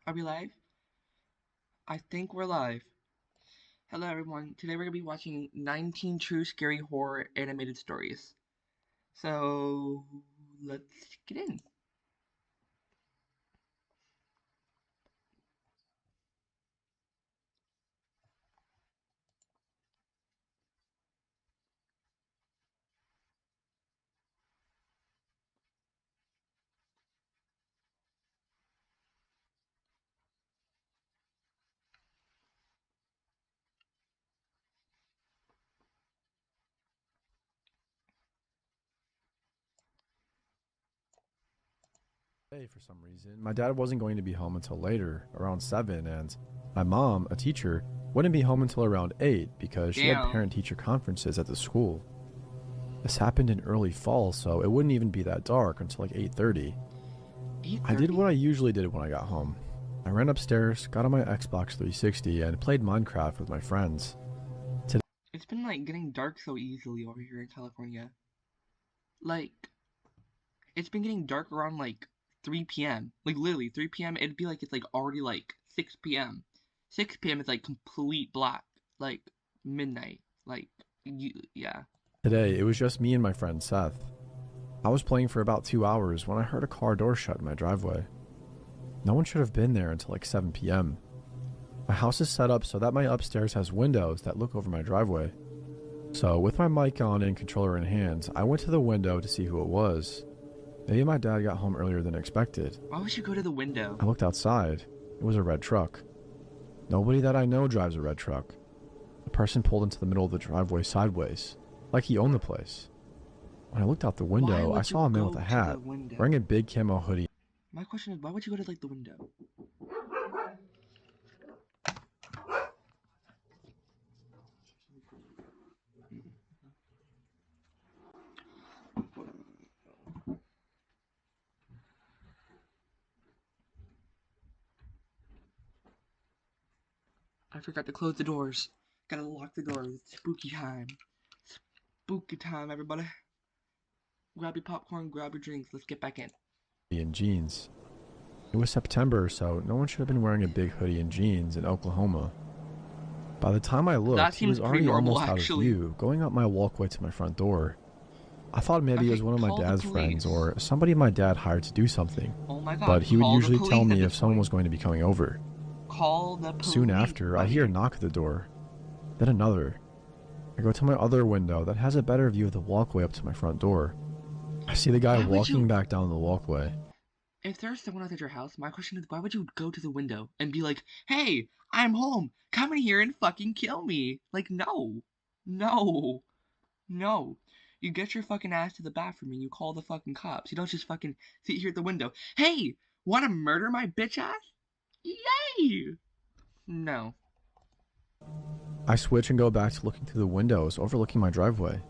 Are we live? I think we're live. Hello, everyone. Today we're going to be watching 19 True Scary Horror Animated Stories. So, let's get in. For some reason, my dad wasn't going to be home until later, around 7, and my mom, a teacher, wouldn't be home until around 8 because she had Damn. parent-teacher conferences at the school. This happened in early fall, so it wouldn't even be that dark until like 8:30. I did 8:30? what I usually did when I got home. I ran upstairs, got on my Xbox 360, and played Minecraft with my friends. It's been like getting dark so easily over here in California. Like, it's been getting dark around like 3 p.m. Like, literally, 3 p.m. It'd be like it's like already like 6 p.m. 6 p.m. is like complete black. Like, midnight. Like, yeah. Today, it was just me and my friend Seth. I was playing for about 2 hours when I heard a car door shut in my driveway. No one should have been there until like 7 p.m. My house is set up so that my upstairs has windows that look over my driveway. So, with my mic on and controller in hand, I went to the window to see who it was. Maybe my dad got home earlier than expected. Why would you go to the window? I looked outside. It was a red truck. Nobody that I know drives a red truck. The person pulled into the middle of the driveway sideways, like he owned the place. When I looked out the Why window, I would you saw a man with go a to the hat, wearing window? a big camo hoodie. My question is, why would you go to like the window? I forgot to close the doors. Gotta lock the doors. It's spooky time. Spooky time, everybody. Grab your popcorn, grab your drinks. Let's get back in. And jeans. It was September, so no one should have been wearing a big hoodie and jeans in Oklahoma. By the time I That looked, he seems was pretty already normal, almost out of actually. view, going up my walkway to my front door. I thought maybe it was Okay, one of my call the dad's friends police. or somebody my dad hired to do something, Oh my but god, he would call the usually tell police at me if this someone point. was going to be coming over. Call the Soon police, after, I hear a buddy. knock at the door, then another. I go to my other window that has a better view of the walkway up to my front door. I see the guy Why would walking you? back down the walkway. If there's someone else at your house, my question is, why would you go to the window and be like, "Hey, I'm home. Come in here and fucking kill me"? Like, no, no. No. You get your fucking ass to the bathroom and you call the fucking cops. You don't just fucking sit here at the window. Hey, wanna murder my bitch ass? Yay! No. I switch and go back to looking through the windows overlooking my driveway.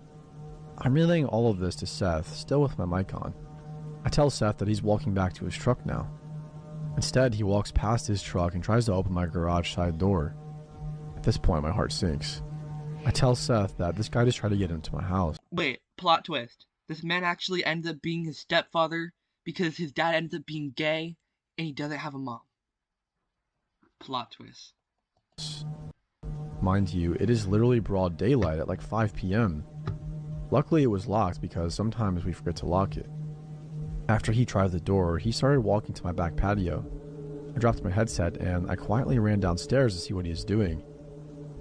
I'm relaying all of this to Seth, still with my mic on. I tell Seth that he's walking back to his truck now. Instead, he walks past his truck and tries to open my garage side door. At this point, my heart sinks. I tell Seth that this guy just tried to get into my house. Wait, plot twist. This man actually ended up being his stepfather because his dad ended up being gay and he doesn't have a mom. Plot twist. Mind you, it is literally broad daylight at like 5 p.m. Luckily, it was locked because sometimes we forget to lock it. After he tried the door, he started walking to my back patio. I dropped my headset and I quietly ran downstairs to see what he is doing.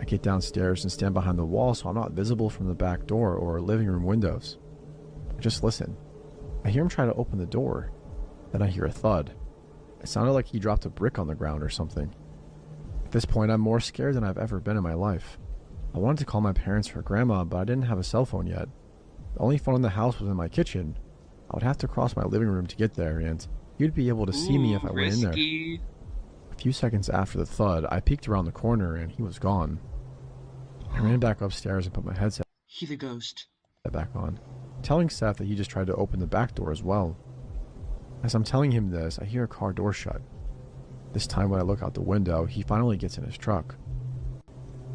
I get downstairs and stand behind the wall so I'm not visible from the back door or living room windows. I just listen. I hear him try to open the door. Then I hear a thud. It sounded like he dropped a brick on the ground or something. At this point, I'm more scared than I've ever been in my life. I wanted to call my parents or grandma, but I didn't have a cell phone yet. The only phone in the house was in my kitchen. I would have to cross my living room to get there, and you'd be able to see me if Ooh, I went in there. risky. A few seconds after the thud, I peeked around the corner and he was gone. I ran back upstairs and put my headset He's a ghost. back on, telling Seth that he just tried to open the back door as well. As I'm telling him this, I hear a car door shut. This time when I look out the window, he finally gets in his truck.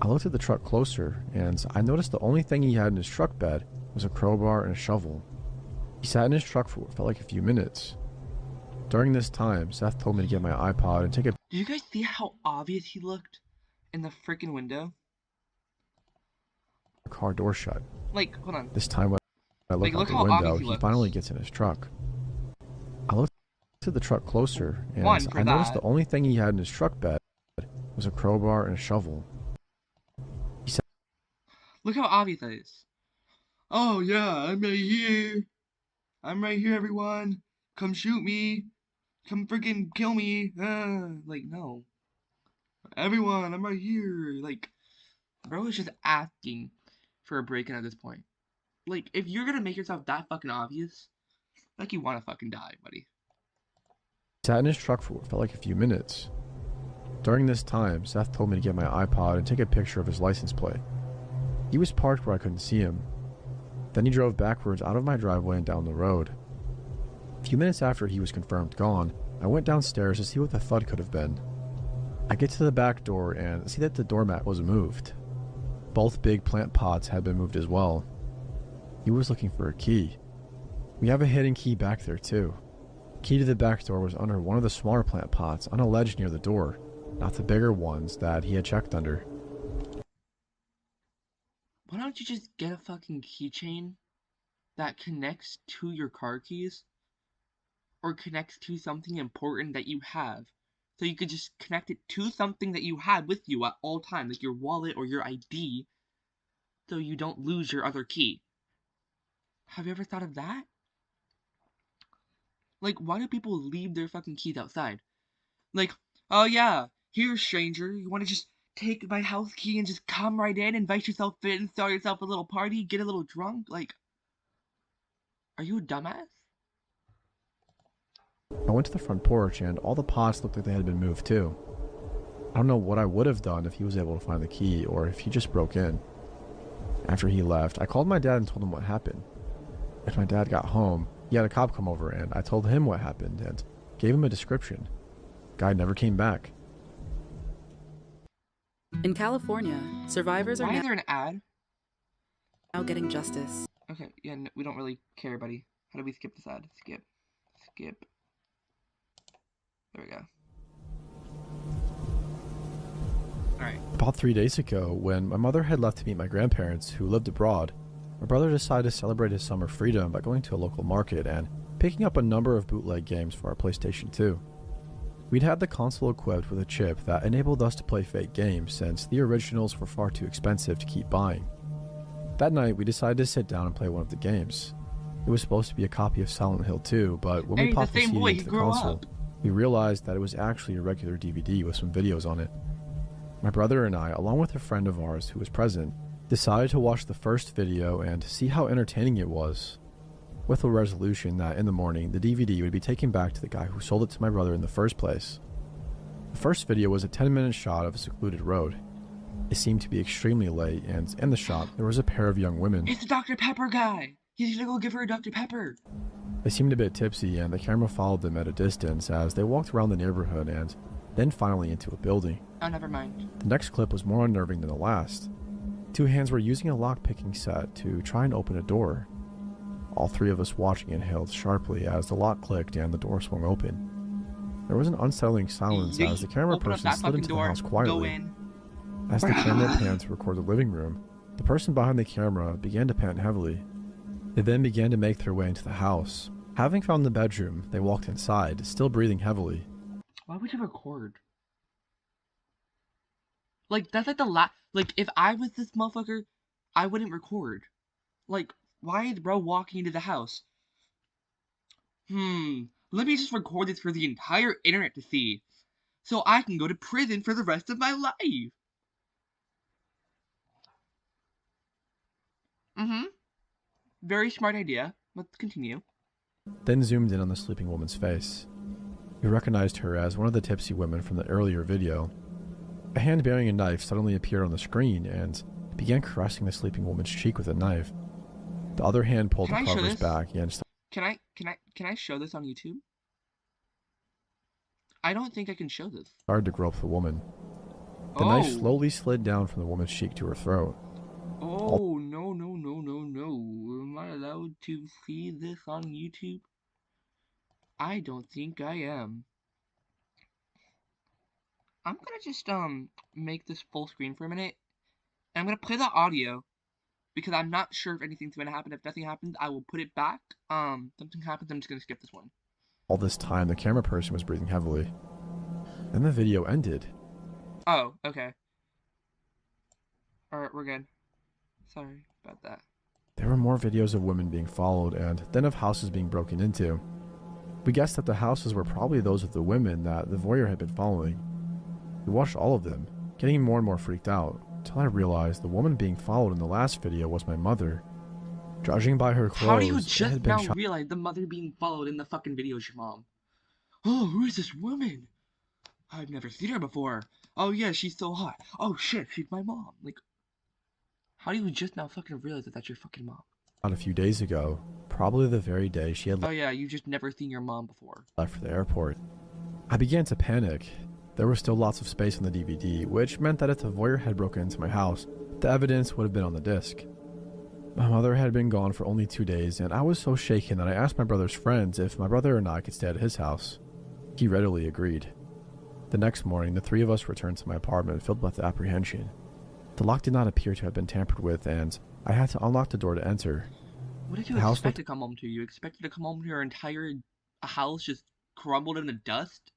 I looked at the truck closer, and I noticed the only thing he had in his truck bed was a crowbar and a shovel. He sat in his truck for what felt like a few minutes. During this time, Seth told me to get my iPod and take a Did you guys see how obvious he looked in the freaking window? car door shut. Like, hold on. This time when I look Like, out look the how window, obvious he he looks. finally gets in his truck. I looked to the truck closer, and One, for I noticed that. the only thing he had in his truck bed was a crowbar and a shovel. He said, Look how obvious that is. Oh yeah, I'm right here. I'm right here, everyone. Come shoot me. Come freaking kill me. Like, no. Everyone, I'm right here. Like, bro is just asking for a break-in at this point. Like, if you're gonna make yourself that fucking obvious, like you wanna fucking die, buddy. sat in his truck for what felt like a few minutes. During this time, Seth told me to get my iPod and take a picture of his license plate. He was parked where I couldn't see him. Then he drove backwards out of my driveway and down the road. A few minutes after he was confirmed gone, I went downstairs to see what the thud could have been. I get to the back door and see that the doormat was moved. Both big plant pots had been moved as well. He was looking for a key. We have a hidden key back there too. Key to the back door was under one of the smaller plant pots on a ledge near the door, not the bigger ones that he had checked under. Why don't you just get a fucking keychain that connects to your car keys? Or connects to something important that you have? So you could just connect it to something that you had with you at all times, like your wallet or your ID, so you don't lose your other key. Have you ever thought of that? Like, why do people leave their fucking keys outside? Like, oh yeah, here, stranger, you want to just take my house key and just come right in, invite yourself in, start yourself a little party, get a little drunk? Like, are you a dumbass? I went to the front porch and all the pots looked like they had been moved too. I don't know what I would have done if he was able to find the key or if he just broke in. After he left, I called my dad and told him what happened. When my dad got home, he had a cop come over and I told him what happened and gave him a description. Guy never came back. In California, survivors are Why is there an ad? now getting justice. Okay, yeah, no, we don't really care, buddy. How do we skip this ad? Skip. Skip. There we go. Alright. About 3 days ago, when my mother had left to meet my grandparents who lived abroad, my brother decided to celebrate his summer freedom by going to a local market and picking up a number of bootleg games for our PlayStation 2. We'd had the console equipped with a chip that enabled us to play fake games since the originals were far too expensive to keep buying. That night, we decided to sit down and play one of the games. It was supposed to be a copy of Silent Hill 2, but when Hey, we the popped the same CD boy, into he the grew console, up. we realized that it was actually a regular DVD with some videos on it. My brother and I, along with a friend of ours who was present, decided to watch the first video and see how entertaining it was, with the resolution that in the morning the DVD would be taken back to the guy who sold it to my brother in the first place. The first video was a 10-minute shot of a secluded road. It seemed to be extremely late, and in the shot there was a pair of young women. It's the Dr. Pepper guy! He's gonna go give her a Dr. Pepper! They seemed a bit tipsy, and the camera followed them at a distance as they walked around the neighborhood and then finally into a building. Oh, never mind. The next clip was more unnerving than the last. Two hands were using a lock-picking set to try and open a door. All three of us watching inhaled sharply as the lock clicked and the door swung open. There was an unsettling silence as the camera Open up person that slid fucking into the door, house go quietly. in. As the camera panned to record the living room, the person behind the camera began to pant heavily. They then began to make their way into the house. Having found the bedroom, they walked inside, still breathing heavily. Why would you record? Like, that's like like, if I was this motherfucker, I wouldn't record. Like, why is bro walking into the house? Let me just record this for the entire internet to see, so I can go to prison for the rest of my life. Very smart idea. Let's continue. Then zoomed in on the sleeping woman's face. We recognized her as one of the tipsy women from the earlier video. A hand bearing a knife suddenly appeared on the screen and began caressing the sleeping woman's cheek with a knife. The other hand pulled the Can I show covers this? back and Can I show this on YouTube? I don't think I can show this. started to grope the woman. The knife slowly slid down from the woman's cheek to her throat. Oh, no. Am I allowed to see this on YouTube? I don't think I am. I'm gonna just make this full screen for a minute. And I'm gonna play the audio because I'm not sure if anything's gonna happen. If nothing happens, I will put it back. Something happens, I'm just gonna skip this one. All this time, the camera person was breathing heavily. Then the video ended. Oh, okay. Alright, we're good. Sorry about that. There were more videos of women being followed and then of houses being broken into. We guessed that the houses were probably those of the women that the voyeur had been following. We watched all of them, getting more and more freaked out, until I realized the woman being followed in the last video was my mother. Judging by her clothes, How do you it just had been now shot realize the mother being followed in the fucking video is your mom? Oh, who is this woman? I've never seen her before. Oh yeah, she's so hot. Oh shit, she's my mom. Like, how do you just now fucking realize that that's your fucking mom? a few days ago, probably the very day she had Oh yeah, you just never seen your mom before. left for the airport. I began to panic. There was still lots of space on the DVD, which meant that if the voyeur had broken into my house, the evidence would have been on the disc. My mother had been gone for only 2 days, and I was so shaken that I asked my brother's friends if my brother and I could stay at his house. He readily agreed. The next morning, the three of us returned to my apartment filled with apprehension. The lock did not appear to have been tampered with, and I had to unlock the door to enter. What did you The house expect looked to come home to? You expected to come home to your entire house just crumbled into dust?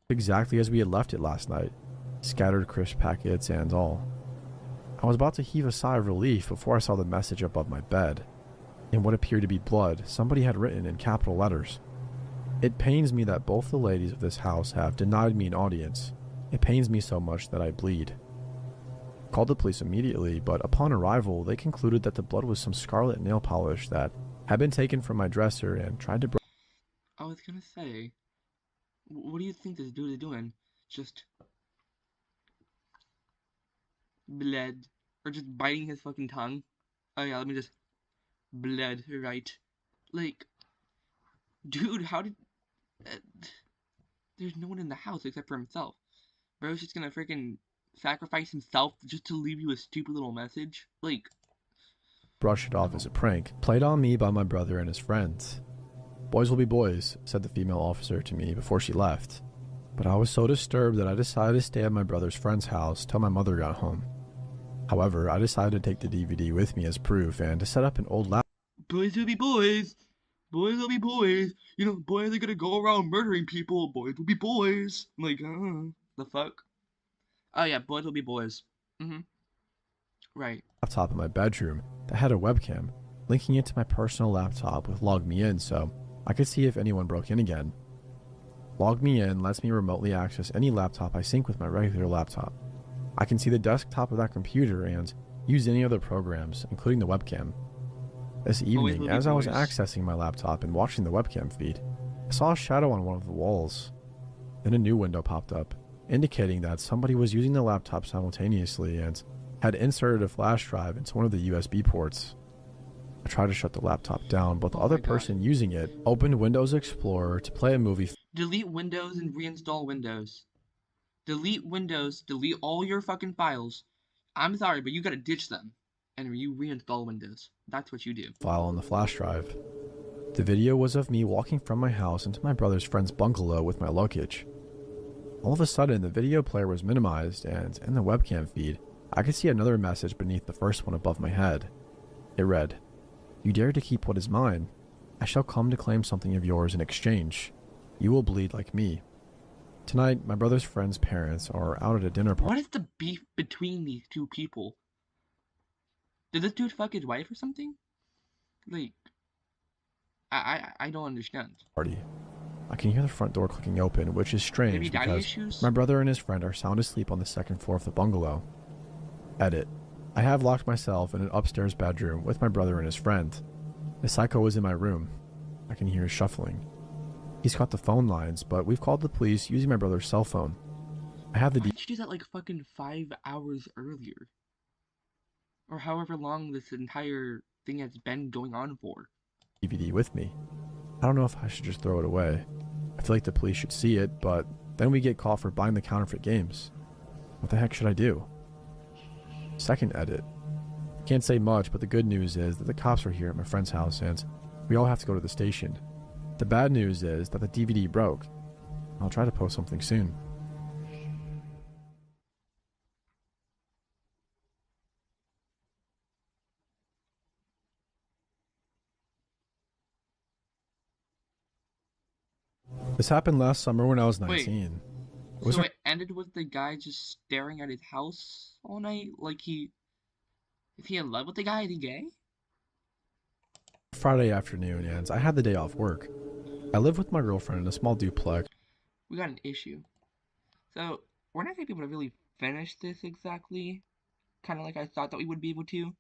exactly as we had left it last night, scattered crisp packets and all. I was about to heave a sigh of relief before I saw the message above my bed. In what appeared to be blood, somebody had written in capital letters, "It pains me that both the ladies of this house have denied me an audience. It pains me so much that I bleed." I called the police immediately, but upon arrival, they concluded that the blood was some scarlet nail polish that had been taken from my dresser and tried to break. I was gonna say, what do you think this dude is doing? Just bled, or just biting his fucking tongue? Oh yeah, let me just bled, right? Like, dude, how did? Uh, there's no one in the house except for himself. Bro's just gonna freaking sacrifice himself just to leave you a stupid little message? Like, Brush it off as a prank, played on me by my brother and his friends. "Boys will be boys," said the female officer to me before she left. But I was so disturbed that I decided to stay at my brother's friend's house till my mother got home. However, I decided to take the DVD with me as proof and to set up an old laptop. boys will be boys. Boys will be boys. You know, boys are gonna go around murdering people. Boys will be boys. Like, the fuck? Oh yeah, boys will be boys. Right. In my bedroom that had a webcam, linking it to my personal laptop with Log Me In so I could see if anyone broke in again. Log Me In lets me remotely access any laptop I sync with my regular laptop. I can see the desktop of that computer and use any other programs, including the webcam. This evening, as I was accessing my laptop and watching the webcam feed, I saw a shadow on one of the walls. Then a new window popped up, indicating that somebody was using the laptop simultaneously and had inserted a flash drive into one of the USB ports. I tried to shut the laptop down, but the other person using it opened Windows Explorer to play a movie. Delete Windows and reinstall Windows. Delete Windows, delete all your fucking files. I'm sorry, but you gotta ditch them. And you reinstall Windows. That's what you do. File on the flash drive. The video was of me walking from my house into my brother's friend's bungalow with my luggage. All of a sudden, the video player was minimized, and in the webcam feed, I could see another message beneath the first one above my head. It read, "You dare to keep what is mine? I shall come to claim something of yours in exchange. You will bleed like me." Tonight, my brother's friend's parents are out at a dinner party. What is the beef between these two people? Did this dude fuck his wife or something? Like, I don't understand. I can hear the front door clicking open, which is strange Maybe daddy because issues? my brother and his friend are sound asleep on the second floor of the bungalow. Edit. I have locked myself in an upstairs bedroom with my brother and his friend. The psycho is in my room. I can hear his shuffling. He's got the phone lines, but we've called the police using my brother's cell phone. I have the Why did you do that like fucking 5 hours earlier? Or however long this entire thing has been going on for. DVD with me. I don't know if I should just throw it away. I feel like the police should see it, but then we get caught for buying the counterfeit games. What the heck should I do? Second edit. Can't say much, but the good news is that the cops are here at my friend's house and we all have to go to the station. The bad news is that the DVD broke. I'll try to post something soon. This happened last summer when I was 19. Wait, so it ended with the guy just staring at his house all night? Like is he in love with the guy? Is he gay? Friday afternoon, and I had the day off work. I live with my girlfriend in a small duplex. We got an issue. So, we're not going to be able to really finish this exactly, kind of like I thought that we would be able to,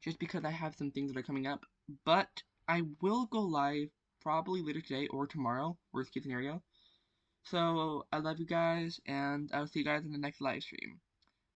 just because I have some things that are coming up. But I will go live probably later today or tomorrow, worst case scenario. So, I love you guys, and I'll see you guys in the next live stream.